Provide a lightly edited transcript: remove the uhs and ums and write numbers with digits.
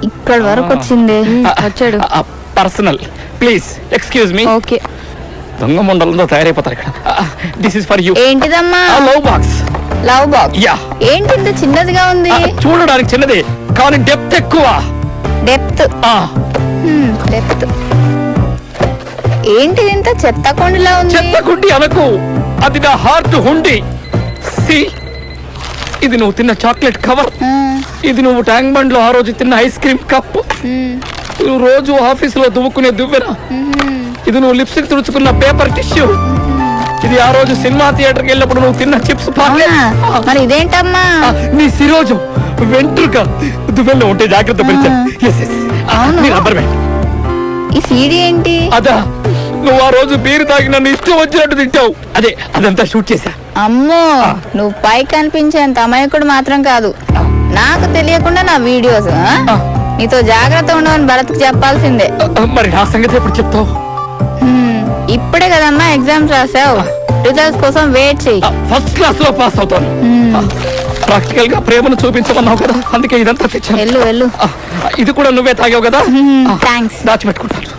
ఇక్కడ వరకు వచ్చింది. వచ్చాడు. Personal please excuse me. Okay. దొంగ ముండలతో తయారైపోతారు ఇక్కడ. This is for you. ఏంటిదమ్మా? Love box. Love box? Yeah. ఏంటి ఇంత చిన్నదిగా ఉంది? చూడడానికి చిన్నది కానీ డెప్త్ ఎక్కువ. డెప్త్? డెప్త్. ఏంటి ఇంత చెత్త కొండిలా ఉంది? చెత్త కుండి అనకు, అది నా హార్ట్ హుండి. సి, ఇది నువ్వు తిన్న చాక్లెట్ కవర్. ఇది నువ్వు ట్యాంక్ బండ్ లో ఆ రోజు తిన్న ఐస్ క్రీమ్ కప్. నువ్వు రోజు ఆఫీస్ లో దువ్వుకునే దువ్వెన. ఇది నువ్వు లిప్స్టిక్ తుడుచుకున్న పేపర్ టిష్యూ. ఇది ఆ రోజు సినిమా థియేటర్కి వెళ్ళినప్పుడు నువ్వు తిన్న చిప్స్ పాకెట్. మరి ఇదేంటమ్మా? నీ సిరోజు వెంట్రుక దువ్వెల్లో ఉంటే జాగ్రత్త పెంచాను. ఈ సీడీ ఏంటి? అదా, నువ్వు ఆ రోజు బీరు తాగి నన్ను ఇష్టం వచ్చినట్టు తింటావు. అదంతా షూట్ చేశా. అమ్మో, నువ్వు పై కనిపించేంత అమాయకుడు మాత్రం కాదు. నాకు తెలియకుండా నా వీడియోస్. నీతో జాగ్రత్త ఉండవని భరత్కి చెప్పాల్సిందే. మరి నా సంగతి ఎప్పుడు చెప్తావు? ఇప్పుడే కదమ్మా ఎగ్జామ్స్ రాసావు, రిజల్ట్స్ కోసం వెయిట్ చెయ్యి. ఫస్ట్ క్లాస్ లో పాస్ అవుతాను. ప్రాక్టికల్ గా ప్రేమను చూపించమన్నావు కదా, అందుకే ఇదంతా తెచ్చాను. వెళ్ళు. ఇది కూడా నువ్వే తాగావు కదా, థాంక్స్. దాచిపెట్టుకుంటాను.